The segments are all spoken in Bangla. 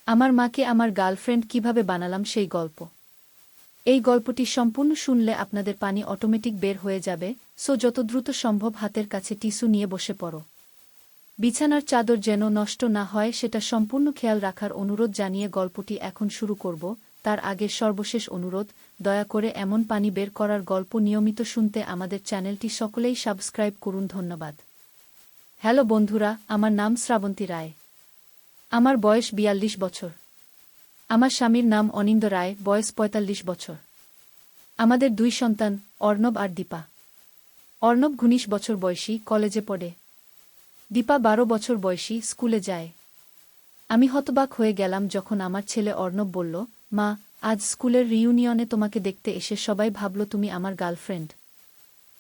আমার মাকে আমার গার্লফ্রেন্ড কিভাবে বানালাম সেই গল্প। এই গল্পটি সম্পূর্ণ শুনলে আপনাদের পানি অটোমেটিক বের হয়ে যাবে, সো যত দ্রুত সম্ভব হাতের কাছে টিস্যু নিয়ে বসে পড়ো। বিছানার চাদর যেন নষ্ট না হয় সেটা সম্পূর্ণ খেয়াল রাখার অনুরোধ জানিয়ে গল্পটি এখন শুরু করব। তার আগের সর্বশেষ অনুরোধ, দয়া করে এমন পানি বের করার গল্প নিয়মিত শুনতে আমাদের চ্যানেলটি সকলেই সাবস্ক্রাইব করুন। ধন্যবাদ। হ্যালো বন্ধুরা, আমার নাম শ্রাবন্তী রায়। আমার বয়স ৪২ বছর। আমার স্বামীর নাম অনিন্দ রায়, বয়স ৪৫ বছর। আমাদের ২ সন্তান, অর্ণব আর দীপা। অর্ণব ১৯ বছর বয়সী, কলেজে পড়ে। দীপা ১২ বছর বয়সী, স্কুলে যায়। আমি হতবাক হয়ে গেলাম যখন আমার ছেলে অর্ণব বলল, মা, আজ স্কুলের রিইউনিয়নে তোমাকে দেখতে এসে সবাই ভাবল তুমি আমার গার্লফ্রেন্ড।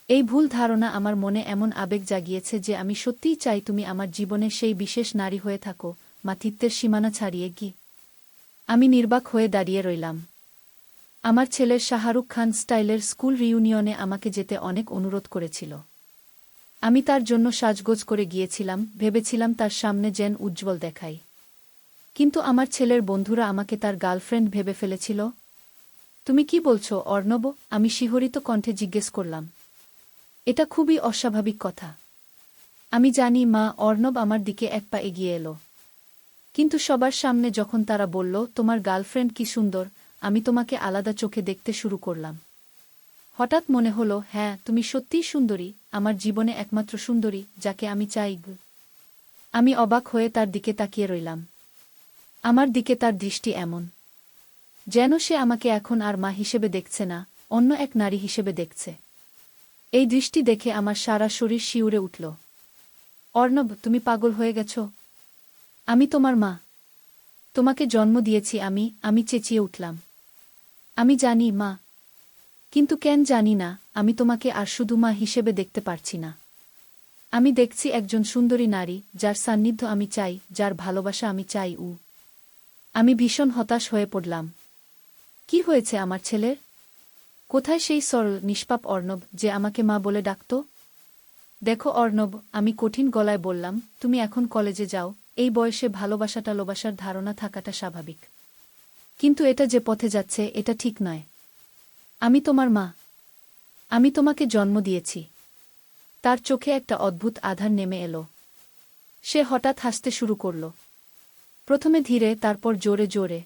এই ভুল ধারণা আমার মনে এমন আবেগ জাগিয়েছে যে আমি সত্যিই চাই তুমি আমার জীবনে সেই বিশেষ নারী হয়ে থাকো, মাতৃত্বের সীমানা ছাড়িয়ে গিয়ে। আমি নির্বাক হয়ে দাঁড়িয়ে রইলাম। আমার ছেলের শাহরুখ খান স্টাইলের স্কুল রিইউনিয়নে আমাকে যেতে অনেক অনুরোধ করেছিল। আমি তার জন্য সাজগোজ করে গিয়েছিলাম, ভেবেছিলাম তার সামনে যেন উজ্জ্বল দেখাই। কিন্তু আমার ছেলের বন্ধুরা আমাকে তার গার্লফ্রেন্ড ভেবে ফেলেছিল। তুমি কি বলছো অর্ণব? আমি শিহরিত কণ্ঠে জিজ্ঞেস করলাম। এটা খুবই অস্বাভাবিক কথা। আমি জানি মা। অর্ণব আমার দিকে এক পা এগিয়ে এলো। কিন্তু সবার সামনে যখন তারা বলল তোমার গার্লফ্রেন্ড কি সুন্দর, আমি তোমাকে আলাদা চোখে দেখতে শুরু করলাম। হঠাৎ মনে হলো, হ্যাঁ, তুমি সত্যিই সুন্দরী, আমার জীবনে একমাত্র সুন্দরী, যাকে আমি চাই। আমি অবাক হয়ে তার দিকে তাকিয়ে রইলাম। আমার দিকে তার দৃষ্টি এমন, যেন সে আমাকে এখন আর মা হিসেবে দেখছে না, অন্য এক নারী হিসেবে দেখছে। এই দৃষ্টি দেখে আমার সারা শরীর শিউরে উঠল। অর্ণব, তুমি পাগল হয়ে গেছ? আমি তোমার মা। তোমাকে জন্ম দিয়েছি আমি চেঁচিয়ে উঠলাম। আমি জানি মা, কিন্তু কেন জানি না, আমি তোমাকে আর শুধু মা হিসেবে দেখতে পারছি না। আমি দেখছি একজন সুন্দরী নারী, যার সান্নিধ্য আমি চাই, যার ভালোবাসা আমি চাই। আমি ভীষণ হতাশ হয়ে পড়লাম। কি হয়েছে আমার ছেলের? কোথায় সেই সরল নিষ্পাপ অর্ণব যে আমাকে মা বলে ডাকত? দেখো অর্ণব, আমি কঠিন গলায় বললাম, তুমি এখন কলেজে যাও। এই বয়সে ভালোবাসার ধারণা থাকাটা স্বাভাবিক। কিন্তু এটা যে পথে যাচ্ছে এটা ঠিক নয়। আমি তোমার মা। আমি তোমাকে জন্ম দিয়েছি। তার চোখে একটা অদ্ভুত আধার নেমে এলো। সে হঠাৎ হাসতে শুরু করল। প্রথমে ধীরে, তারপর জোরে জোরে।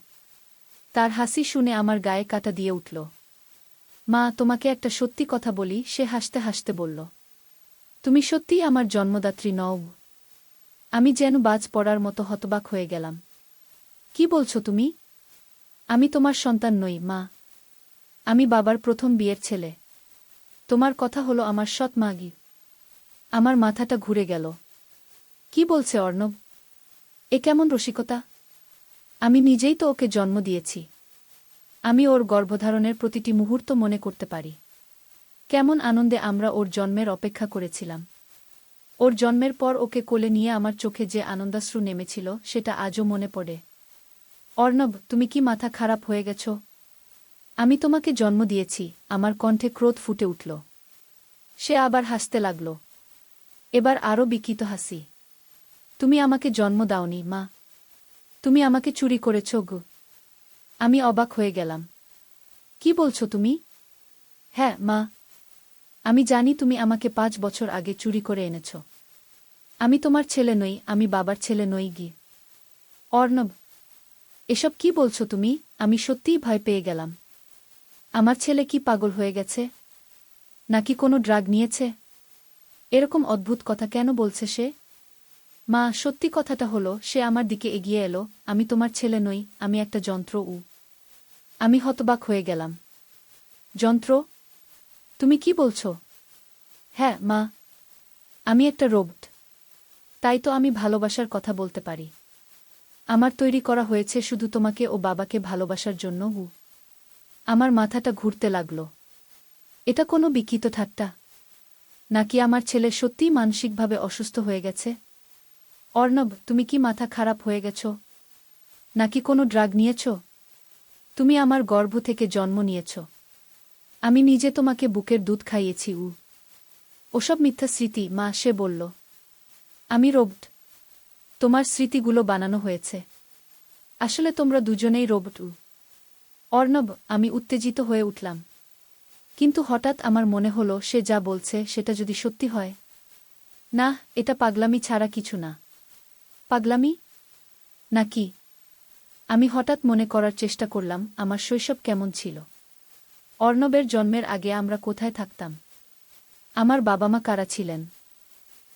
তার হাসি শুনে আমার গায়ে কাঁটা দিয়ে উঠল। মা, তোমাকে একটা সত্যি কথা বলি, সে হাসতে হাসতে বলল। তুমি সত্যিই আমার জন্মদাত্রী নও। আমি যেন বাজ পড়ার মতো হতবাক হয়ে গেলাম। কি বলছো তুমি? আমি তোমার সন্তান নই মা। আমি বাবার প্রথম বিয়ের ছেলে। তোমার কথা হলো আমার সৎ মাগি। আমার মাথাটা ঘুরে গেল। কি বলছে অর্ণব? এ কেমন রসিকতা? আমি নিজেই তো ওকে জন্ম দিয়েছি। আমি ওর গর্ভধারণের প্রতিটি মুহূর্ত মনে করতে পারি। কেমন আনন্দে আমরা ওর জন্মের অপেক্ষা করেছিলাম। ওর জন্মের পর ওকে কোলে নিয়ে আমার চোখে যে আনন্দাশ্রু নেমেছিল সেটা আজও মনে পড়ে। অর্ণব, তুমি কি মাথা খারাপ হয়ে গেছ? আমি তোমাকে জন্ম দিয়েছি। আমার কণ্ঠে ক্রোধ ফুটে উঠল। সে আবার হাসতে লাগল। এবার আরও বিকৃত হাসি। তুমি আমাকে জন্ম দাওনি মা। তুমি আমাকে চুরি করেছ গো। আমি অবাক হয়ে গেলাম। কি বলছো তুমি? হ্যাঁ মা, আমি জানি তুমি আমাকে ৫ বছর আগে চুরি করে এনেছ। আমি তোমার ছেলে নই, আমি বাবার ছেলে নই গি। অর্ণব, এসব কি বলছো তুমি? আমি সত্যিই ভয় পেয়ে গেলাম। আমার ছেলে কি পাগল হয়ে গেছে? নাকি কোনো ড্রাগ নিয়েছে? এরকম অদ্ভুত কথা কেন বলছে সে? মা, সত্যি কথাটা হলো, সে আমার দিকে এগিয়ে এলো। আমি তোমার ছেলে নই, আমি একটা যন্ত্র। আমি হতবাক হয়ে গেলাম। যন্ত্র? তুমি কি বলছো? হ্যাঁ মা, আমি একটা রোবট। তাই তো আমি ভালোবাসার কথা বলতে পারি। আমার তৈরি করা হয়েছে শুধু তোমাকে ও বাবাকে ভালোবাসার জন্য। আমার মাথাটা ঘুরতে লাগল। এটা কোনো বিকৃত ঠাট্টা? নাকি আমার ছেলে সত্যিই মানসিকভাবে অসুস্থ হয়ে গেছে? অর্ণব, তুমি কি মাথা খারাপ হয়ে গেছ? নাকি কোনো ড্রাগ নিয়েছ? তুমি আমার গর্ভ থেকে জন্ম নিয়েছ। আমি নিজে তোমাকে বুকের দুধ খাইয়েছি। ওসব মিথ্যা স্মৃতি মা, সে বলল। আমি রোবট। তোমার স্মৃতিগুলো বানানো হয়েছে। আসলে তোমরা দুজনেই রোবট। অর্ণব, আমি উত্তেজিত হয়ে উঠলাম। কিন্তু হঠাৎ আমার মনে হলো সে যা বলছে সেটা যদি সত্যি হয়। না, এটা পাগলামি ছাড়া কিছু না। পাগলামি নাকি? আমি হঠাৎ মনে করার চেষ্টা করলাম আমার শৈশব কেমন ছিল। অর্ণবের জন্মের আগে আমরা কোথায় থাকতাম, আমার বাবা মা কারা ছিলেন।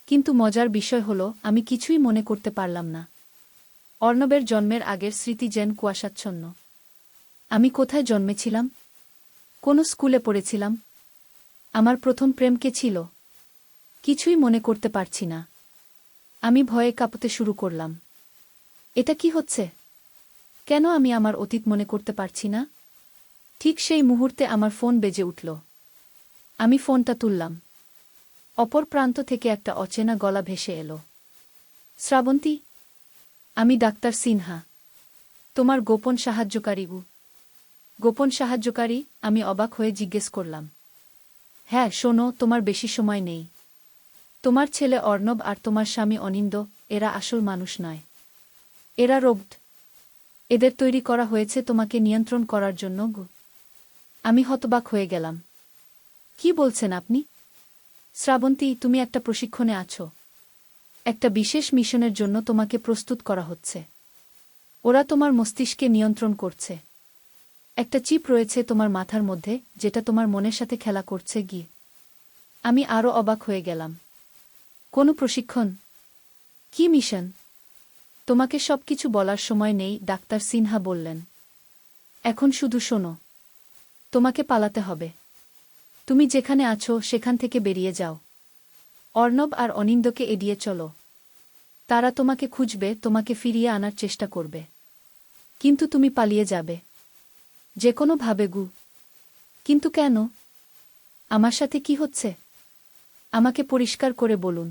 কিন্তু মজার বিষয় হলো আমি কিছুই মনে করতে পারলাম না। অর্ণবের জন্মের আগের স্মৃতি যেন কুয়াশাচ্ছন্ন। আমি কোথায় জন্মেছিলাম, কোন স্কুলে পড়েছিলাম, আমার প্রথম প্রেম কে ছিল, কিছুই মনে করতে পারছি না। আমি ভয়ে কাঁপতে শুরু করলাম। এটা কি হচ্ছে? কেন আমি আমার অতীত মনে করতে পারছি না? ঠিক সেই মুহূর্তে আমার ফোন বেজে উঠল। আমি ফোনটা তুললাম। অপর প্রান্ত থেকে একটা অচেনা গলা ভেসে এলো। শ্রাবন্তী, আমি ডাক্তার সিনহা, তোমার গোপন সাহায্যকারী। গোপন সাহায্যকারী? আমি অবাক হয়ে জিজ্ঞেস করলাম। হ্যাঁ, শোনো, তোমার বেশি সময় নেই। তোমার ছেলে অর্ণব আর তোমার স্বামী অনিন্দ, এরা আসল মানুষ নয়। এরা রোবট। এদের তৈরি করা হয়েছে তোমাকে নিয়ন্ত্রণ করার জন্য। আমি হতবাক হয়ে গেলাম। কি বলছেন আপনি? শ্রাবন্তী, তুমি একটা প্রশিক্ষণে আছো। একটা বিশেষ মিশনের জন্য তোমাকে প্রস্তুত করা হচ্ছে। ওরা তোমার মস্তিষ্কে নিয়ন্ত্রণ করছে। একটা চিপ রয়েছে তোমার মাথার মধ্যে যেটা তোমার মনের সাথে খেলা করছে। আমি আরও অবাক হয়ে গেলাম। কোনো প্রশিক্ষণ? কি মিশন? তোমাকে সবকিছু বলার সময় নেই, ডাক্তার সিনহা বললেন। এখন শুধু শোনো। তোমাকে পালাতে হবে। তুমি যেখানে আছো সেখান থেকে বেরিয়ে যাও। অর্ণব আর অনিন্দকে এড়িয়ে চলো। তারা তোমাকে খুঁজবে, তোমাকে ফিরিয়ে আনার চেষ্টা করবে। কিন্তু তুমি পালিয়ে যাবে, যে কোনো ভাবে। কিন্তু কেন? আমার সাথে কি হচ্ছে? আমাকে পরিষ্কার করে বলুন।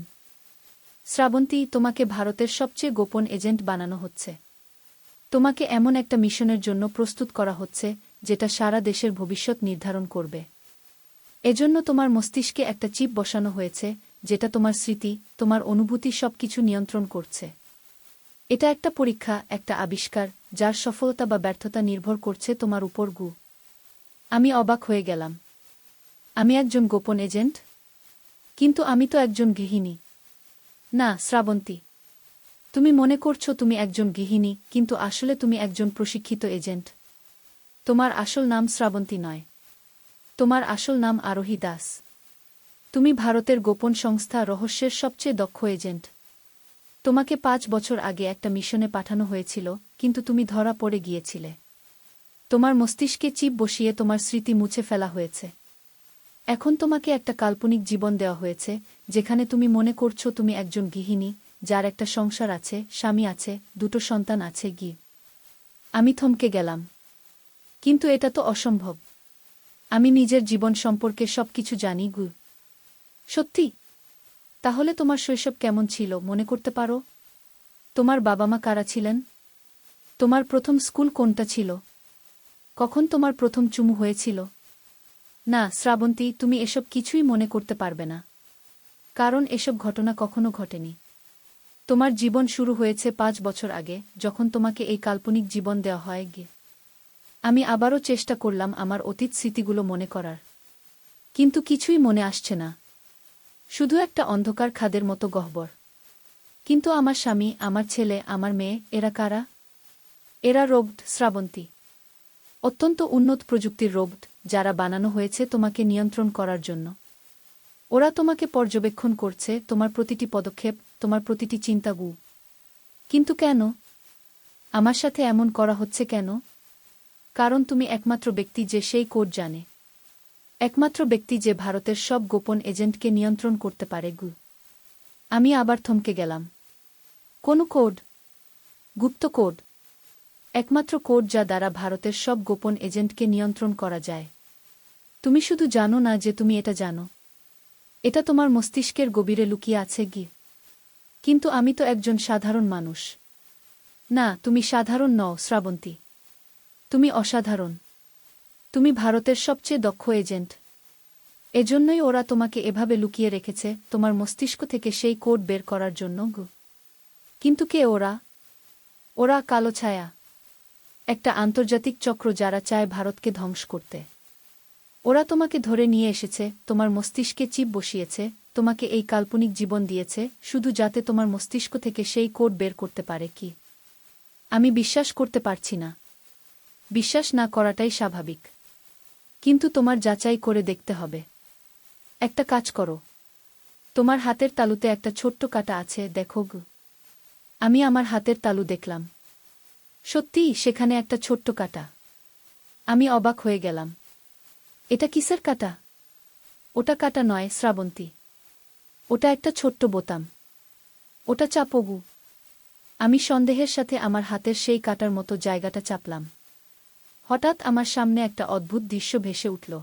শ্রাবন্তী, তোমাকে ভারতের সবচেয়ে গোপন এজেন্ট বানানো হচ্ছে। তোমাকে এমন একটা মিশনের জন্য প্রস্তুত করা হচ্ছে যেটা সারা দেশের ভবিষ্যৎ নির্ধারণ করবে। এজন্য তোমার মস্তিষ্কে একটা চিপ বসানো হয়েছে যেটা তোমার স্মৃতি, তোমার অনুভূতি সবকিছু নিয়ন্ত্রণ করছে। এটা একটা পরীক্ষা, একটা আবিষ্কার, যার সফলতা বা ব্যর্থতা নির্ভর করছে তোমার উপর। আমি অবাক হয়ে গেলাম। আমি একজন গোপন এজেন্ট? কিন্তু আমি তো একজন গৃহিণী। না শ্রাবন্তী, তুমি মনে করছো তুমি একজন গৃহিণী, কিন্তু আসলে তুমি একজন প্রশিক্ষিত এজেন্ট। তোমার আসল নাম শ্রাবন্তী নয়। তোমার আসল নাম আরোহী দাস। তুমি ভারতের গোপন সংস্থা রহস্যের সবচেয়ে দক্ষ এজেন্ট। তোমাকে 5 বছর আগে একটা মিশনে পাঠানো হয়েছিল, কিন্তু তুমি ধরা পড়ে গিয়েছিলে। তোমার মস্তিষ্কে চিপ বসিয়ে তোমার স্মৃতি মুছে ফেলা হয়েছে। এখন তোমাকে একটা কাল্পনিক জীবন দেওয়া হয়েছে যেখানে তুমি মনে করছো তুমি একজন গৃহিণী, যার একটা সংসার আছে, স্বামী আছে, 2টো সন্তান আছে। আমি থমকে গেলাম। কিন্তু এটা তো অসম্ভব। আমি নিজের জীবন সম্পর্কে সবকিছু জানি। সত্যি? তাহলে তোমার শৈশব কেমন ছিল মনে করতে পারো? তোমার বাবা মা কারা ছিলেন? তোমার প্রথম স্কুল কোনটা ছিল? কখন তোমার প্রথম চুমু হয়েছিল? না শ্রাবন্তী, তুমি এসব কিছুই মনে করতে পারবে না। কারণ এসব ঘটনা কখনো ঘটেনি। তোমার জীবন শুরু হয়েছে 5 বছর আগে, যখন তোমাকে এই কাল্পনিক জীবন দেওয়া হয়। আমি আবারও চেষ্টা করলাম আমার অতীত স্মৃতিগুলো মনে করার। কিন্তু কিছুই মনে আসছে না। শুধু একটা অন্ধকার খাদের মতো গহ্বর। কিন্তু আমার স্বামী, আমার ছেলে, আমার মেয়ে, এরা কারা? এরা রোবট শ্রাবন্তী। অত্যন্ত উন্নত প্রযুক্তির রোবট, যারা বানানো হয়েছে তোমাকে নিয়ন্ত্রণ করার জন্য। ওরা তোমাকে পর্যবেক্ষণ করছে, তোমার প্রতিটি পদক্ষেপ, তোমার প্রতিটি চিন্তা। কিন্তু কেন? আমার সাথে এমন করা হচ্ছে কেন? কারণ তুমি একমাত্র ব্যক্তি যে সেই কোড জানে। একমাত্র ব্যক্তি যে ভারতের সব গোপন এজেন্টকে নিয়ন্ত্রণ করতে পারে। আমি আবার থমকে গেলাম। কোন কোড? গুপ্ত কোড। একমাত্র কোড যা দ্বারা ভারতের সব গোপন এজেন্টকে নিয়ন্ত্রণ করা যায়। তুমি শুধু জানো না যে তুমি এটা জানো। এটা তোমার মস্তিষ্কের গভীরে লুকিয়ে আছে। কিন্তু আমি তো একজন সাধারণ মানুষ। না, তুমি সাধারণ নও শ্রাবন্তী। তুমি অসাধারণ। তুমি ভারতের সবচেয়ে দক্ষ এজেন্ট। এজন্যই ওরা তোমাকে এভাবে লুকিয়ে রেখেছে, তোমার মস্তিষ্ক থেকে সেই কোড বের করার জন্য। কিন্তু কে ওরা? ওরা কালো ছায়া। একটা আন্তর্জাতিক চক্র যারা চায় ভারতকে ধ্বংস করতে। ওরা তোমাকে ধরে নিয়ে এসেছে, তোমার মস্তিষ্কে চিপ বসিয়েছে, তোমাকে এই কাল্পনিক জীবন দিয়েছে, শুধু যাতে তোমার মস্তিষ্ক থেকে সেই কোড বের করতে পারে কি। আমি বিশ্বাস করতে পারছি না। বিশ্বাস না করাটাই স্বাভাবিক। কিন্তু তোমার যাচাই করে দেখতে হবে। একটা কাজ করো। তোমার হাতের তালুতে একটা ছোট্ট কাঁটা আছে, দেখো গো। আমি আমার হাতের তালু দেখলাম। সত্যিই সেখানে একটা ছোট্ট কাঁটা। আমি অবাক হয়ে গেলাম। এটা কিসের কাঁটা? ওটা কাঁটা নয় শ্রাবন্তী। ওটা একটা ছোট্ট বোতাম। ওটা চাপো গু। আমি সন্দেহের সাথে আমার হাতের সেই কাঁটার মতো জায়গাটা চাপলাম। হঠাৎ আমার সামনে একটা অদ্ভুত দৃশ্য ভেসে উঠল।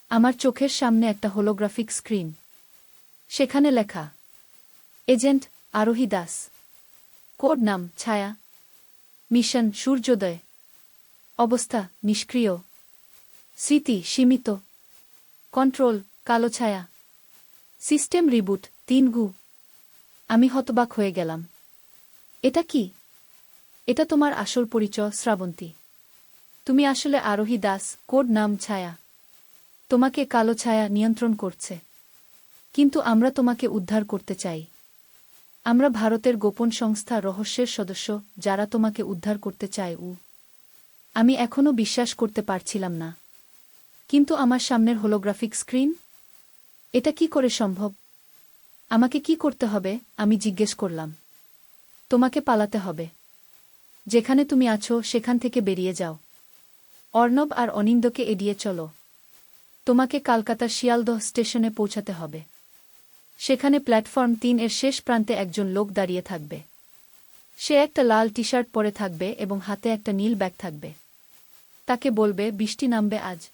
আমার চোখের সামনে একটা হোলোগ্রাফিক স্ক্রিন। সেখানে লেখা, এজেন্ট আরোহী দাস। কোড নাম ছায়া। মিশন সূর্যোদয়। অবস্থা নিষ্ক্রিয়। স্মৃতি সীমিত। কন্ট্রোল কালো ছায়া। সিস্টেম রিবুট 3 গু। আমি হতবাক হয়ে গেলাম। এটা কি? এটা তোমার আসল পরিচয় শ্রাবন্তী। তুমি আসলে আরোহী দাস, কোড নাম ছায়া। তোমাকে কালো ছায়া নিয়ন্ত্রণ করছে। কিন্তু আমরা তোমাকে উদ্ধার করতে চাই। আমরা ভারতের গোপন সংস্থা রহস্যের সদস্য, যারা তোমাকে উদ্ধার করতে চায়। আমি এখনও বিশ্বাস করতে পারছিলাম না। কিন্তু আমার সামনের হোলোগ্রাফিক স্ক্রিন? এটা কি করে সম্ভব? আমাকে কি করতে হবে? আমি জিজ্ঞেস করলাম। তোমাকে পালাতে হবে। যেখানে তুমি আছো সেখান থেকে বেরিয়ে যাও। অর্ণব আর অনিন্দকে এড়িয়ে চলো। তোমাকে কলকাতার শিয়ালদহ স্টেশনে পৌঁছাতে হবে। সেখানে প্ল্যাটফর্ম 3 এর শেষ প্রান্তে একজন লোক দাঁড়িয়ে থাকবে। সে একটা লাল টি-শার্ট পরে থাকবে এবং হাতে একটা নীল ব্যাগ থাকবে। তাকে বলবে বৃষ্টি নামবে আজ।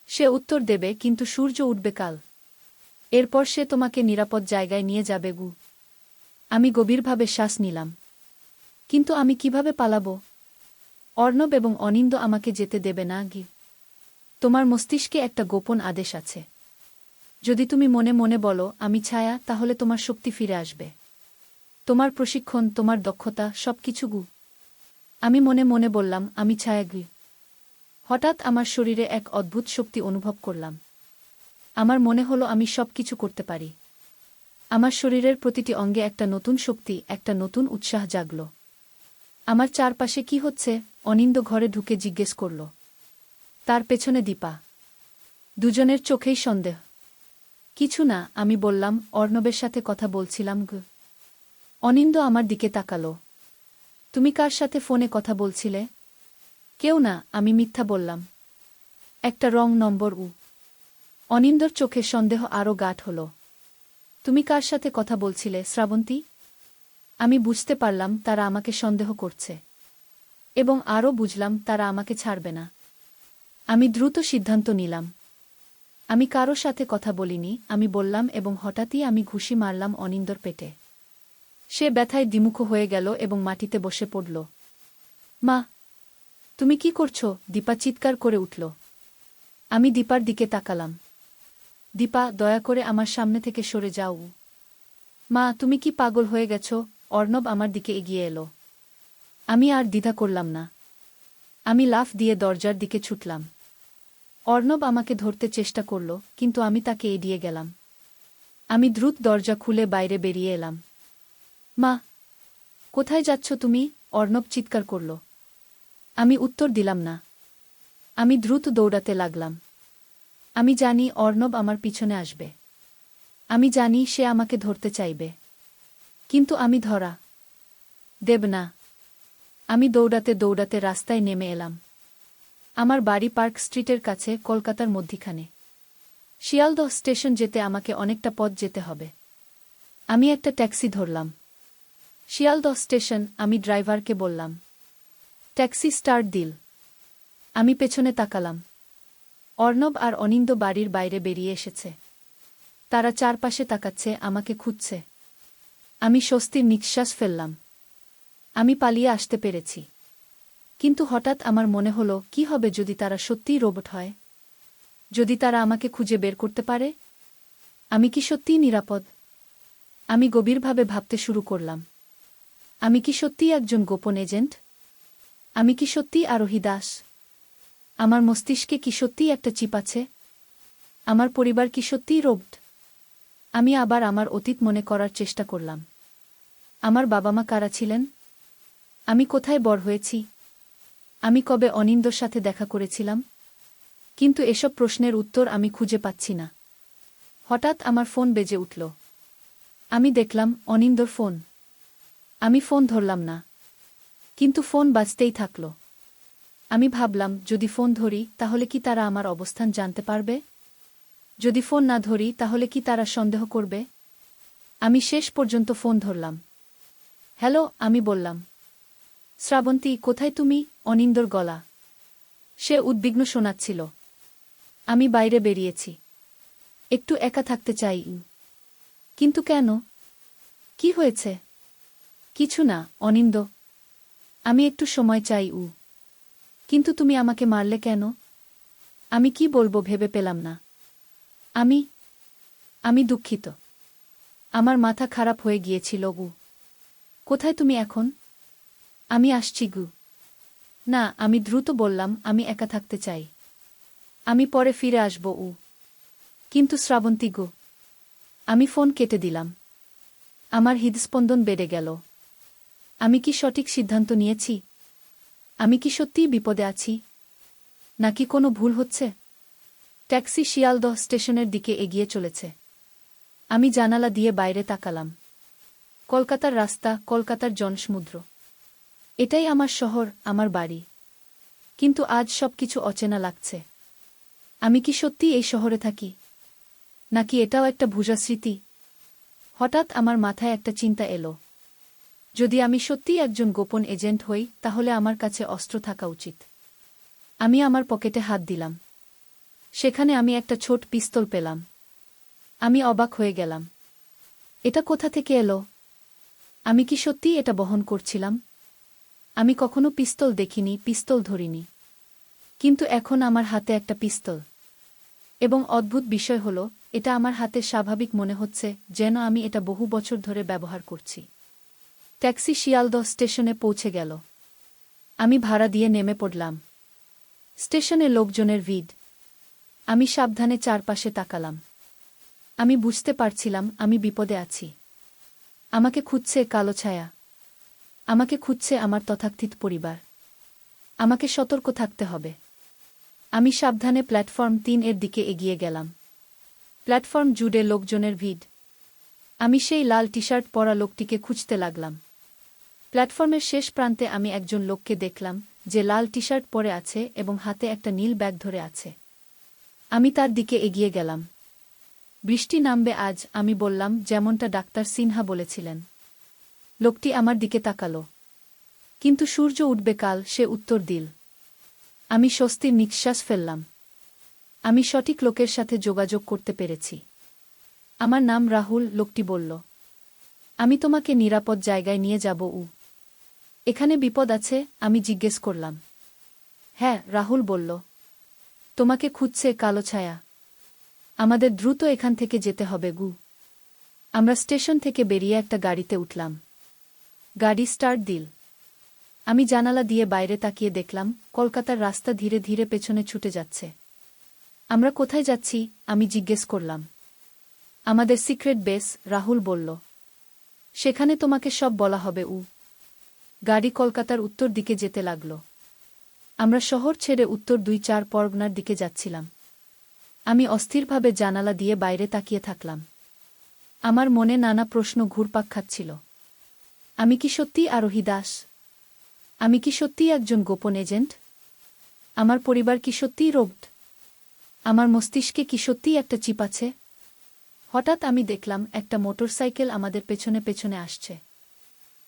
সে উত্তর দেবে কিন্তু সূর্য উঠবে কাল। এরপর সে তোমাকে নিরাপদ জায়গায় নিয়ে যাবে গু। আমি গভীরভাবে শ্বাস নিলাম। কিন্তু আমি কিভাবে পালাবো? অর্ণব এবং অনিন্দ আমাকে যেতে দেবে না গি। তোমার মস্তিষ্কে একটা গোপন আদেশ আছে। যদি তুমি মনে মনে বলো আমি ছায়া, তাহলে তোমার শক্তি ফিরে আসবে। তোমার প্রশিক্ষণ, তোমার দক্ষতা, সবকিছু গু। আমি মনে মনে বললাম আমি ছায়া গি। হঠাৎ আমার শরীরে এক অদ্ভুত শক্তি অনুভব করলাম। আমার মনে হলো আমি সবকিছু করতে পারি। আমার শরীরের প্রতিটি অঙ্গে একটা নতুন শক্তি, একটা নতুন উৎসাহ জাগল। আমার চারপাশে কি হচ্ছে? অনিন্দ ঘরে ঢুকে জিজ্ঞেস করল। তার পেছনে দীপা। দুজনের চোখেই সন্দেহ। কিছু না, আমি বললাম, অর্ণবের সাথে কথা বলছিলাম গু। অনিন্দ আমার দিকে তাকালো। তুমি কার সাথে ফোনে কথা বলছিলে? কেউ না, আমি মিথ্যা বললাম। একটা রং নম্বর। অনিন্দর চোখে সন্দেহ আরও গাঢ় হল। তুমি কার সাথে কথা বলছিলে শ্রাবন্তী? আমি বুঝতে পারলাম তারা আমাকে সন্দেহ করছে। এবং আরও বুঝলাম তারা আমাকে ছাড়বে না। আমি দ্রুত সিদ্ধান্ত নিলাম। আমি কারো সাথে কথা বলিনি, আমি বললাম, এবং হঠাৎই আমি ঘুষি মারলাম অনিন্দর পেটে। সে ব্যথায় দ্বিমুখ হয়ে গেল এবং মাটিতে বসে পড়ল। মা, তুমি কি করছো? দীপা চিৎকার করে উঠল। আমি দীপার দিকে তাকালাম। দীপা, দয়া করে আমার সামনে থেকে সরে যাও। মা, তুমি কি পাগল হয়ে গেছ? অর্ণব আমার দিকে এগিয়ে এলো। আমি আর দ্বিধা করলাম না। আমি লাফ দিয়ে দরজার দিকে ছুটলাম। অর্ণব আমাকে ধরতে চেষ্টা করল, কিন্তু আমি তাকে এড়িয়ে গেলাম। আমি দ্রুত দরজা খুলে বাইরে বেরিয়ে এলাম। মা, কোথায় যাচ্ছ তুমি? অর্ণব চিৎকার করল। আমি উত্তর দিলাম না। আমি দ্রুত দৌড়াতে লাগলাম। আমি জানি অর্ণব আমার পিছনে আসবে। আমি জানি সে আমাকে ধরতে চাইবে। কিন্তু আমি ধরা দেব না। আমি দৌড়াতে দৌড়াতে রাস্তায় নেমে এলাম। আমার বাড়ি পার্ক স্ট্রিটের কাছে, কলকাতার মধ্যিখানে। শিয়ালদহ স্টেশন যেতে আমাকে অনেকটা পথ যেতে হবে। আমি একটা ট্যাক্সি ধরলাম। শিয়ালদহ স্টেশন, আমি ড্রাইভারকে বললাম। ট্যাক্সি স্টার্ট দিল। আমি পেছনে তাকালাম। অর্ণব আর অনিন্দ বাড়ির বাইরে বেরিয়ে এসেছে। তারা চারপাশে তাকাচ্ছে, আমাকে খুঁজছে। আমি স্বস্তির নিঃশ্বাস ফেললাম। আমি পালিয়ে আসতে পেরেছি। কিন্তু হঠাৎ আমার মনে হলো, কি হবে যদি তারা সত্যিই রোবট হয়? যদি তারা আমাকে খুঁজে বের করতে পারে? আমি কি সত্যিই নিরাপদ? আমি গভীরভাবে ভাবতে শুরু করলাম। আমি কি সত্যিই একজন গোপন এজেন্ট? আমি কি সত্যিই আরোহী দাস? আমার মস্তিষ্কে কি সত্যিই একটা চিপ আছে? আমার পরিবার কি সত্যিই রোবট? আমি আবার আমার অতীত মনে করার চেষ্টা করলাম। আমার বাবা মা কারা ছিলেন? আমি কোথায় বড় হয়েছি? আমি কবে অনিন্দর সাথে দেখা করেছিলাম? কিন্তু এসব প্রশ্নের উত্তর আমি খুঁজে পাচ্ছি না। হঠাৎ আমার ফোন বেজে উঠল। আমি দেখলাম অনিন্দর ফোন। আমি ফোন ধরলাম না, কিন্তু ফোন বাজতেই থাকল। আমি ভাবলাম, যদি ফোন ধরি তাহলে কি তারা আমার অবস্থান জানতে পারবে? যদি ফোন না ধরি তাহলে কি তারা সন্দেহ করবে? আমি শেষ পর্যন্ত ফোন ধরলাম। হ্যালো, আমি বললাম। শ্রাবন্তী, কোথায় তুমি? অনিন্দর গলা। সে উদ্বিগ্ন শোনাচ্ছিল। আমি বাইরে বেরিয়েছি। একটু একা থাকতে চাই। কিন্তু কেন? কি হয়েছে? কিছু না, অনিন্দ। আমি একটু সময় চাই। কিন্তু তুমি আমাকে মারলে কেন? আমি কি বলবো ভেবে পেলাম না। আমি আমি দুঃখিত। আমার মাথা খারাপ হয়ে গিয়েছিল। কোথায় তুমি এখন? আমি আসছি। না, আমি দ্রুত বললাম, আমি একা থাকতে চাই। আমি পরে ফিরে আসব। কিন্তু শ্রাবন্তী গো। আমি ফোন কেটে দিলাম। আমার হৃদস্পন্দন বেড়ে গেল। আমি কি সঠিক সিদ্ধান্ত নিয়েছি? আমি কি সত্যিই বিপদে আছি? নাকি কোনো ভুল হচ্ছে? ট্যাক্সি শিয়ালদহ স্টেশনের দিকে এগিয়ে চলেছে। আমি জানালা দিয়ে বাইরে তাকালাম। কলকাতার রাস্তা, কলকাতার জনসমুদ্র। এটাই আমার শহর, আমার বাড়ি। কিন্তু আজ সবকিছু অচেনা লাগছে। আমি কি সত্যিই এই শহরে থাকি? নাকি এটাও একটা ভুজা স্মৃতি? হঠাৎ আমার মাথায় একটা চিন্তা এলো। যদি আমি সত্যিই একজন গোপন এজেন্ট হই, তাহলে আমার কাছে অস্ত্র থাকা উচিত। আমি আমার পকেটে হাত দিলাম। সেখানে আমি একটা ছোট পিস্তল পেলাম। আমি অবাক হয়ে গেলাম। এটা কোথা থেকে এলো? আমি কি সত্যিই এটা বহন করছিলাম? আমি কখনো পিস্তল দেখিনি, পিস্তল ধরিনি। কিন্তু এখন আমার হাতে একটা পিস্তল। এবং অদ্ভুত বিষয় হলো, এটা আমার হাতে স্বাভাবিক মনে হচ্ছে, যেন আমি এটা বহু বছর ধরে ব্যবহার করছি। ট্যাক্সি শিয়ালদহ স্টেশনে পৌঁছে গেল। আমি ভাড়া দিয়ে নেমে পড়লাম। স্টেশনে লোকজনের ভিড়। আমি সাবধানে চারপাশে তাকালাম। আমি বুঝতে পারছিলাম আমি বিপদে আছি। আমাকে খুঁজছে কালো ছায়া। আমাকে খুঁজছে আমার তথাকথিত পরিবার। আমাকে সতর্ক থাকতে হবে। আমি সাবধানে প্ল্যাটফর্ম ৩ এর দিকে এগিয়ে গেলাম। প্ল্যাটফর্ম জুড়ে লোকজনের ভিড়। আমি সেই লাল টি-শার্ট পরা লোকটিকে খুঁজতে লাগলাম। প্ল্যাটফর্মের শেষ প্রান্তে আমি একজন লোককে দেখলাম, যে লাল টি-শার্ট পরে আছে এবং হাতে একটা নীল ব্যাগ ধরে আছে। আমি তার দিকে এগিয়ে গেলাম। বৃষ্টি নামবে আজ, আমি বললাম, যেমনটা ডাক্তার সিনহা বলেছিলেন। লোকটি আমার দিকে তাকালো। কিন্তু সূর্য উঠবে কাল, সে উত্তর দিল। আমি স্বস্তির নিঃশ্বাস ফেললাম। আমি সঠিক লোকের সাথে যোগাযোগ করতে পেরেছি। আমার নাম রাহুল, লোকটি বলল। আমি তোমাকে নিরাপদ জায়গায় নিয়ে যাব। এখানে বিপদ আছে? আমি জিজ্ঞেস করলাম। হ্যাঁ, রাহুল বলল। তোমাকে খুঁজছে কালো ছায়া। আমাদের দ্রুত এখান থেকে যেতে হবে। আমরা স্টেশন থেকে বেরিয়ে একটা গাড়িতে উঠলাম। গাড়ি স্টার্ট দিল। আমি জানালা দিয়ে বাইরে তাকিয়ে দেখলাম, কলকাতার রাস্তা ধীরে ধীরে পেছনে ছুটে যাচ্ছে। আমরা কোথায় যাচ্ছি? আমি জিজ্ঞেস করলাম। আমাদের সিক্রেট বেস, রাহুল বলল। সেখানে তোমাকে সব বলা হবে। গাড়ি কলকাতার উত্তর দিকে যেতে লাগল। আমরা শহর ছেড়ে উত্তর ২-৪ পরগনার দিকে যাচ্ছিলাম। আমি অস্থিরভাবে জানালা দিয়ে বাইরে তাকিয়ে থাকলাম। আমার মনে নানা প্রশ্ন ঘুরপাক খাচ্ছিল। আমি কি সত্যিই আরোহী দাস? আমি কি সত্যিই একজন গোপন এজেন্ট? আমার পরিবার কি সত্যিই রোবট? আমার মস্তিষ্কে কি সত্যিই একটা চিপ আছে? হঠাৎ আমি দেখলাম একটা মোটরসাইকেল আমাদের পেছনে পেছনে আসছে।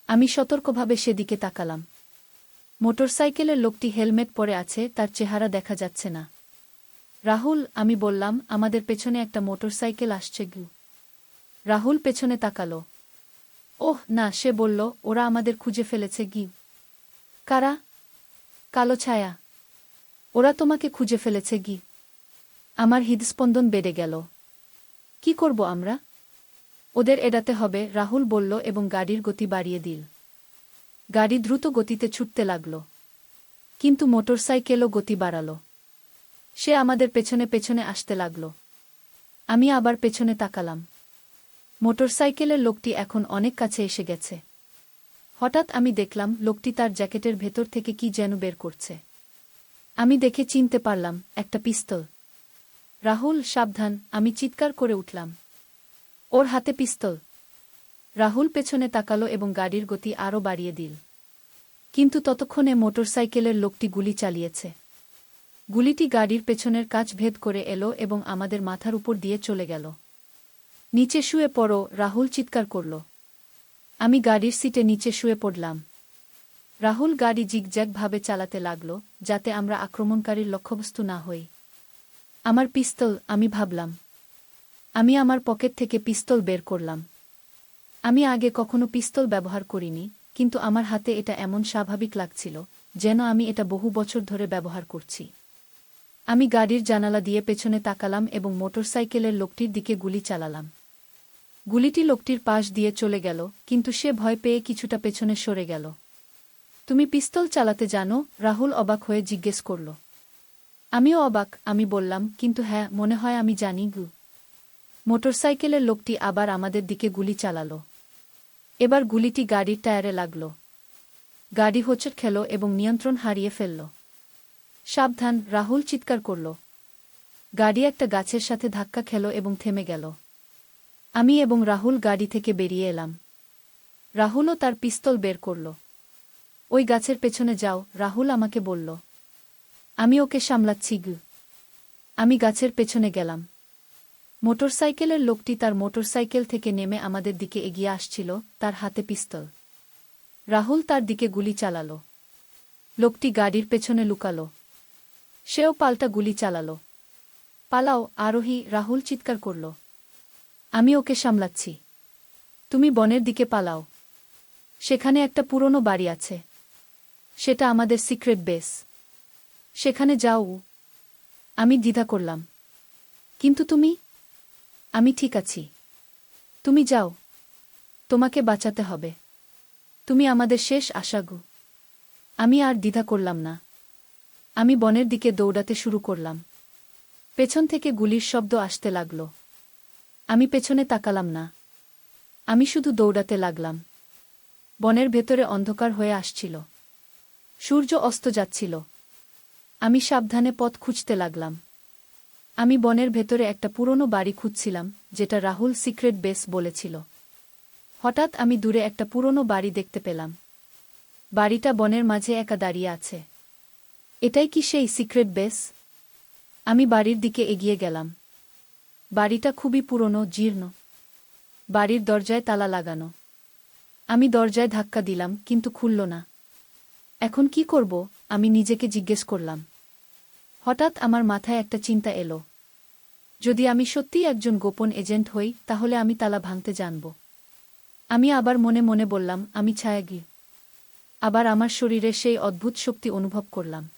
আমি সতর্কভাবে সেদিকে তাকালাম। মোটরসাইকেলের লোকটি হেলমেট পরে আছে, তার চেহারা দেখা যাচ্ছে না। রাহুল, আমি বললাম, আমাদের পেছনে একটা মোটরসাইকেল আসছে। রাহুল পেছনে তাকালো। ওহ না, সে বলল, ওরা আমাদের খুঁজে ফেলেছে। কারা? কালো ছায়া। ওরা তোমাকে খুঁজে ফেলেছে। আমার হৃদস্পন্দন বেড়ে গেল। কি করব আমরা? ওদের এড়াতে হবে, রাহুল বলল এবং গাড়ির গতি বাড়িয়ে দিল। গাড়ি দ্রুত গতিতে ছুটতে লাগল। কিন্তু মোটরসাইকেলও গতি বাড়াল। সে আমাদের পেছনে পেছনে আসতে লাগল। আমি আবার পেছনে তাকালাম। মোটরসাইকেলের লোকটি এখন অনেক কাছে এসে গেছে। হঠাৎ আমি দেখলাম লোকটি তার জ্যাকেটের ভেতর থেকে কি যেন বের করছে। আমি দেখে চিনতে পারলাম, একটা পিস্তল। রাহুল, সাবধান! আমি চিৎকার করে উঠলাম। ওর হাতে পিস্তল! রাহুল পেছনে তাকালো এবং গাড়ির গতি আরও বাড়িয়ে দিল। কিন্তু ততক্ষণে মোটরসাইকেলের লোকটি গুলি চালিয়েছে। গুলিটি গাড়ির পেছনের কাচ ভেদ করে এলো এবং আমাদের মাথার উপর দিয়ে চলে গেল। নিচে শুয়ে পড়ো, রাহুল চিৎকার করল। আমি গাড়ির সিটে নিচে শুয়ে পড়লাম। রাহুল গাড়ি জিগজ্যাগভাবে চালাতে লাগল, যাতে আমরা আক্রমণকারীর লক্ষ্যবস্তু না হই। আমার পিস্তল, আমি ভাবলাম। আমি আমার পকেট থেকে পিস্তল বের করলাম। আমি আগে কখনো পিস্তল ব্যবহার করিনি, কিন্তু আমার হাতে এটা এমন স্বাভাবিক লাগছিল, যেন আমি এটা বহু বছর ধরে ব্যবহার করছি। আমি গাড়ির জানালা দিয়ে পেছনে তাকালাম এবং মোটরসাইকেলের লোকটির দিকে গুলি চালালাম। গুলিটি লোকটির পাশ দিয়ে চলে গেল, কিন্তু সে ভয় পেয়ে কিছুটা পেছনে সরে গেল। তুমি পিস্তল চালাতে জানো? রাহুল অবাক হয়ে জিজ্ঞেস করল। আমিও অবাক, আমি বললাম, কিন্তু হ্যাঁ, মনে হয় আমি জানি গু। মোটরসাইকেলের লোকটি আবার আমাদের দিকে গুলি চালাল। এবার গুলিটি গাড়ির টায়ারে লাগল। গাড়ি হোঁচট খেল এবং নিয়ন্ত্রণ হারিয়ে ফেলল। সাবধান! রাহুল চিৎকার করল। গাড়ি একটা গাছের সাথে ধাক্কা খেল এবং থেমে গেল। আমি এবং রাহুল গাড়ি থেকে বেরিয়ে এলাম। রাহুলও তার পিস্তল বের করল। ওই গাছের পেছনে যাও, রাহুল আমাকে বলল। আমি ওকে সামলাচ্ছি গু। আমি গাছের পেছনে গেলাম। মোটরসাইকেলের লোকটি তার মোটরসাইকেল থেকে নেমে আমাদের দিকে এগিয়ে আসছিল, তার হাতে পিস্তল। রাহুল তার দিকে গুলি চালাল। লোকটি গাড়ির পেছনে লুকাল। সেও পাল্টা গুলি চালাল। পালাও, আরোহী! রাহুল চিৎকার করল। আমি ওকে সামলাচ্ছি। তুমি বনের দিকে পালাও। সেখানে একটা পুরনো বাড়ি আছে। সেটা আমাদের সিক্রেট বেস। সেখানে যাও। আমি দ্বিধা করলাম। কিন্তু তুমি? আমি ঠিক আছি। তুমি যাও। তোমাকে বাঁচাতে হবে। তুমি আমাদের শেষ আশা গো। আমি আর দ্বিধা করলাম না। আমি বনের দিকে দৌড়াতে শুরু করলাম। পেছন থেকে গুলির শব্দ আসতে লাগল। আমি পেছনে তাকালাম না। আমি শুধু দৌড়াতে লাগলাম। বনের ভেতরে অন্ধকার হয়ে আসছিল। সূর্য অস্ত যাচ্ছিল। আমি সাবধানে পথ খুঁজতে লাগলাম। আমি বনের ভেতরে একটা পুরনো বাড়ি খুঁজছিলাম, যেটা রাহুল সিক্রেট বেস বলেছিল। হঠাৎ আমি দূরে একটা পুরনো বাড়ি দেখতে পেলাম। বাড়িটা বনের মাঝে একা দাঁড়িয়ে আছে। এটাই কি সেই সিক্রেট বেস? আমি বাড়ির দিকে এগিয়ে গেলাম। বাড়িটা খুবই পুরনো, জীর্ণ। বাড়ির দরজায় তালা লাগানো। আমি দরজায় ধাক্কা দিলাম, কিন্তু খুলল না। এখন কি করব? আমি নিজেকে জিজ্ঞেস করলাম। হঠাৎ আমার মাথায় একটা চিন্তা এলো। যদি আমি সত্যিই একজন গোপন এজেন্ট হই, তাহলে আমি তালা ভাঙতে জানব। আমি আবার মনে মনে বললাম, আমি ছায়াগি। আবার আমার শরীরে সেই অদ্ভুত শক্তি অনুভব করলাম।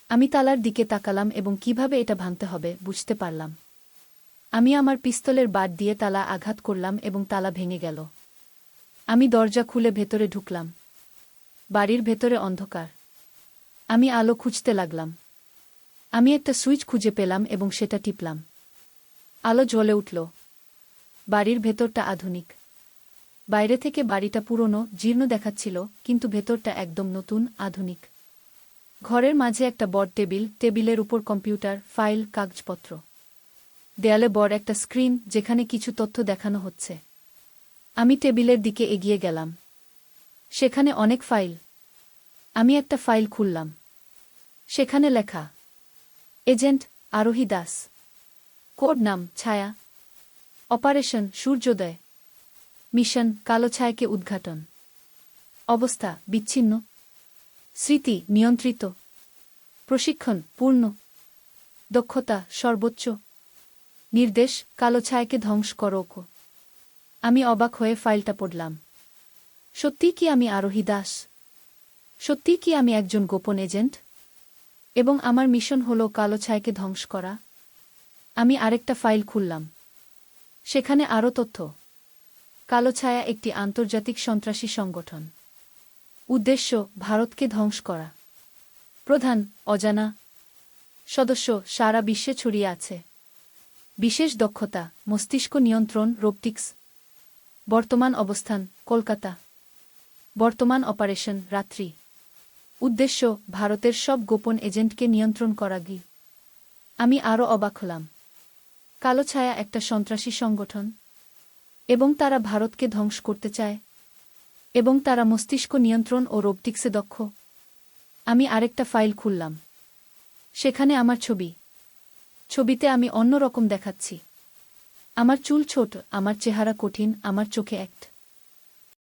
আমি তালার দিকে তাকালাম এবং কিভাবে এটা ভাঙতে হবে বুঝতে পারলাম। আমি আমার পিস্তলের বাট দিয়ে তালা আঘাত করলাম এবং তালা ভেঙে গেল। আমি দরজা খুলে ভেতরে ঢুকলাম। বাড়ির ভেতরে অন্ধকার। আমি আলো খুঁজতে লাগলাম। আমি একটা সুইচ খুঁজে পেলাম এবং সেটা টিপলাম। আলো জ্বলে উঠল। বাড়ির ভেতরটা আধুনিক। বাইরে থেকে বাড়িটা পুরনো, জীর্ণ দেখাচ্ছিল, কিন্তু ভেতরটা একদম নতুন, আধুনিক। ঘরের মাঝে একটা বড় টেবিল, টেবিলের উপর কম্পিউটার, ফাইল, কাগজপত্র। দেয়ালে বড় একটা স্ক্রিন, যেখানে কিছু তথ্য দেখানো হচ্ছে। আমি টেবিলের দিকে এগিয়ে গেলাম। সেখানে অনেক ফাইল। আমি একটা ফাইল খুললাম। সেখানে লেখা, এজেন্ট আরোহী দাস। কোড নাম ছায়া। অপারেশন সূর্যোদয়। মিশন কালো ছায়াকে উদ্ঘাটন। অবস্থা বিচ্ছিন্ন। স্মৃতি নিয়ন্ত্রিত। প্রশিক্ষণ পূর্ণ। দক্ষতা সর্বোচ্চ। নির্দেশ কালো ছায়াকে ধ্বংস করো। আমি অবাক হয়ে ফাইলটা পড়লাম। সত্যিই কি আমি আরোহী দাস? সত্যিই কি আমি একজন গোপন এজেন্ট? এবং আমার মিশন হলো কালো ছায়াকে ধ্বংস করা? আমি আরেকটা ফাইল খুললাম। সেখানে আরও তথ্য। কালো ছায়া একটি আন্তর্জাতিক সন্ত্রাসী সংগঠন। উদ্দেশ্য ভারতকে ধ্বংস করা। প্রধান অজানা সদস্য সারা বিশ্বে ছড়িয়ে আছে। বিশেষ দক্ষতা মস্তিষ্ক নিয়ন্ত্রণ রোবটিক্স। বর্তমান অবস্থান কলকাতা। বর্তমান অপারেশন রাত্রি। উদ্দেশ্য ভারতের সব গোপন এজেন্টকে নিয়ন্ত্রণ করা। আমি আরও অবাক হলাম। কালো ছায়া একটা সন্ত্রাসী সংগঠন, এবং তারা ভারতকে ধ্বংস করতে চায়, এবং তারা মস্তিষ্ক নিয়ন্ত্রণ ও রোবটিক্সে দক্ষ। আমি আরেকটা ফাইল খুললাম। সেখানে আমার ছবি। ছবিতে আমি অন্য রকম দেখাচ্ছি। আমার চুল ছোট, আমার চেহারা কঠিন, আমার চোখে অ্যাক্ট।